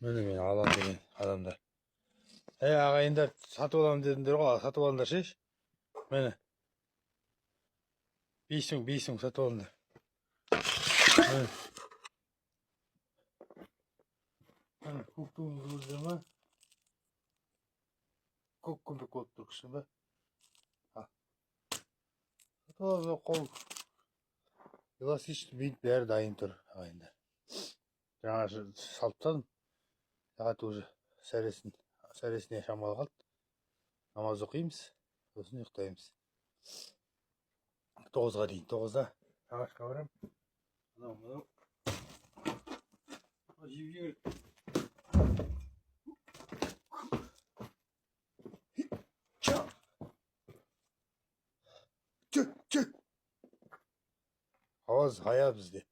Міне мен алам деген адамдар. Ағайындар сатып аламын дедіңдер ғой, сатып алыңдар шеш. Міне 5 мың сатып алыңдар. Міне көк туымыз көрдіңдер ма? Көк көмек болып тұр кіші ба? Сатып алыңдар, қол эластичный бинт бәрі дайын тұр ағайындар. Жаңа салып тастадым. Сағат уже сәресіне шамалы қалды. Намаз оқимыз, сосын ұйықтаймыз. 9-ға дейін. 9-да ағашқа барам. Мынау жеп жібер. Ауыз ая бізде.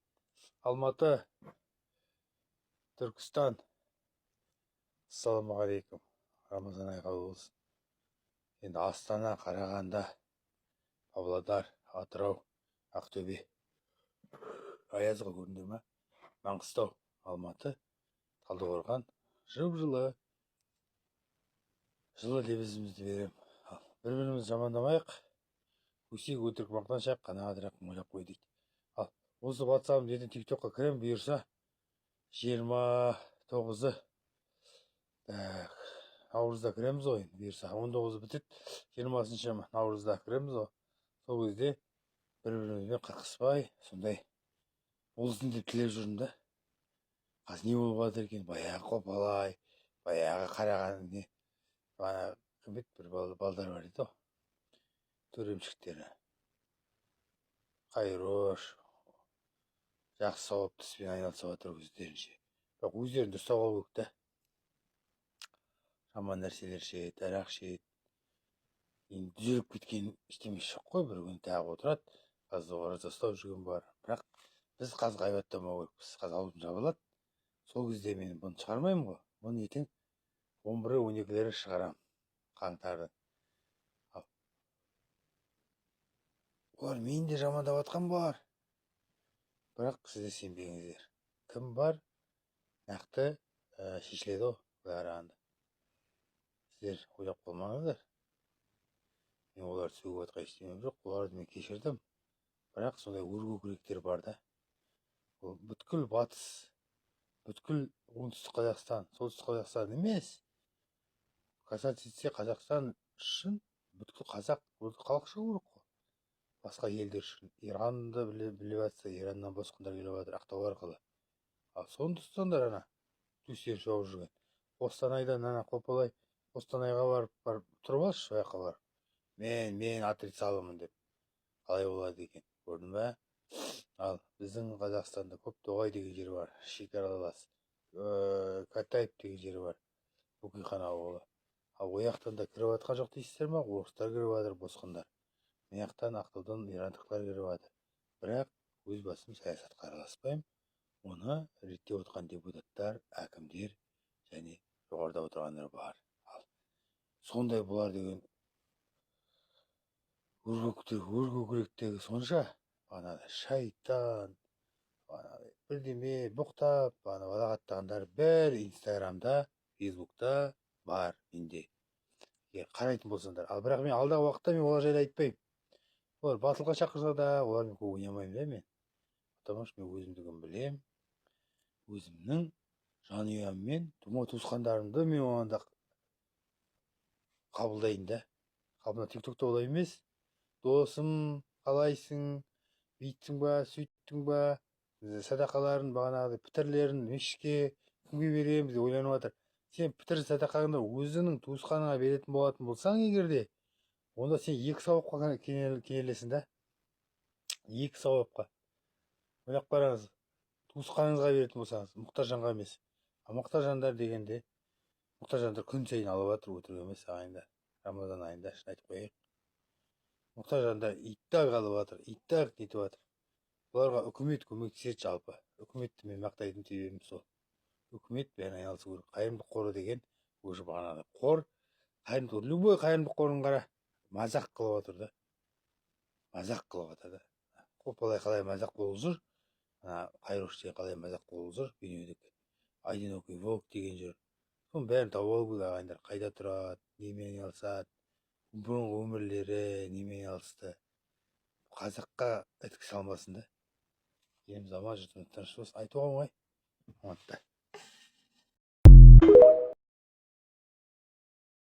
Алматы, Түркістан. Ассалаумағалейкум. Рамазан айы қабыл болсын. Енді Астана, Қарағанды, Павлодар, Атырау, Ақтөбе. Аязға көрінді ма? Маңғыстау, Алматы, Талдықорған. Жылы. Жылы лебізімізді берем. Бір-бірімізді жамандамайық. Өсек өтірік мақтаншақ, қанағатырақ ойлап қой дейді. Ал осы WhatsApp ертең TikTokқа кірем, бұйырса 29-ы наурызда кіреміз ғой, бұйырса 19-ы бітеді, 20-шы наурызда кіреміз ғой. Сол кезде бір-бірімізбен қырқыспай, сондай болсын деп тілеп жүрмін да. Қазір не болып жатыр екен? Баяғы Қопалай, баяғы қараған не, кім еді, бір балдар бар еді ғой, төремшіктері. Қайрош, жақсы сауапты іспен айналысып жатыр өздерінше. Бірақ өздерін дұрыстап алу керек та. Жаман нәрселер шет, арақ шет. Енді түзеліп кеткен ештеңе жоқ қой, бір күн тағы отырады. Қазір ораза ұстап жүрген бар. Бірақ біз қазір ғайбаттамау керекпіз. Қазір аузым жабылады. Сол кезде мен бұны шығармаймын ғой. Бұны ертең 11-12-лері шығарам. Қаңтардың. Олар мені де жамандап жатқан бар. Бірақ сізде сенбеңіздер. Кім бар? Нақты шешіледі ғой, қарағанда. Сіздер ойлап қалмаңыздар. Мен олар сөгіп жатқан ештеңем жоқ. Оларды мен кешірдім. Бірақ сондай өркөкіректер бар да. Ол бүткіл батыс, бүткіл оңтүстік Қазақстан, солтүстік Қазақстан емес. Касаться етсе Қазақстан үшін бүткіл қазақ, халық шығу керек қой. Басқа елдер үшін. Иранды біліп жатса, Ираннан босқындар келіп жатыр Ақтау арқылы. Соны тұтсаңдар ана, төстер шауып жүрген. Қостанайдан ана Қопалай, Қостанайға барып тұрып алшы, сол жаққа барып. Мен отрицалымын деп. Қалай болады екен, көрдің бе? Ал біздің Қазақстанда Көктоғай деген жер бар, шекаралас. Катаев деген жер бар, Бөкейхан ауылы. Ал ояқтан да кіріп жатқан жоқ дейсіздер ма? Орыстар кіріп жатыр, босқындар. Мияқтан Ақтаудан ирандықтар кіріп жатыр. Бірақ өз басым саясатқа араласпаймын. Оны реттеп отқан депутаттар, әкімдер және жоғарыда отырғандар бар. Ал сондай бұлар деген өркөкіректегі сонша, шайтан, бірдеме боқтап, балағаттағандар бәрі Инстаграмда, Фейсбукта бар менде. Қарайтын болсаңдар. Ал бірақ мен алдағы уақытта мен олар жайлы айтпаймын. Олар батылға шақырса да, олармен көп ойнамаймын да мен. Потому что мен өзімдігін білем. Өзімнің жанұяммен, туысқандарымды мен онда қабылдайын да. Қабылда TikTokта олай емес. Досым, қалайсың, бүйттің ба, сөйттің ба, садақаларын, бағанағы пітірлерін мешітке кімге береміз деп ойланып жатыр. Сен пітір садақаңды өзіңнің туысқаныңа беретін болатын болсаң егерде, онда сен 2 сауапқа кенелесің да. 2 сауапқа. Ойлап қараңыз, туысқаныңызға беретін болсаңыз, мұқтаж жанға емес. Мұқтаж жандар дегенде, мұқтаж жандар күн сайын алып жатыр, өтірік емес ағайындар. Рамазан айында шын айтып қояйық. Мұқтаж жандар иттак алып жатыр, иттак нетіп жатыр. Бұларға үкімет көмектеседі жалпы. Үкіметті мен мақтайтын себебім сол. Үкімет бәрін айналысу керек. Қайырымдылық қоры деген уже бағанағы қор, любой қайырымдылық қорын қара, мазақ қылып отыр да. Мазақ қылып отыр да. Қопалай қалай мазақ болып жүр, Қайрош деген қалай мазақ болып жүр, бенедік. одинокий волк деген жүр. Соның бәрін тауып алу керек ағайындар. Қайда тұрады, немен айналысады, бұрынғы өмірлері немен айналысты. Қазаққа іткі салмасын да. Еліміз аман, жұртымыз тыныш болсын. Айтуға оңай.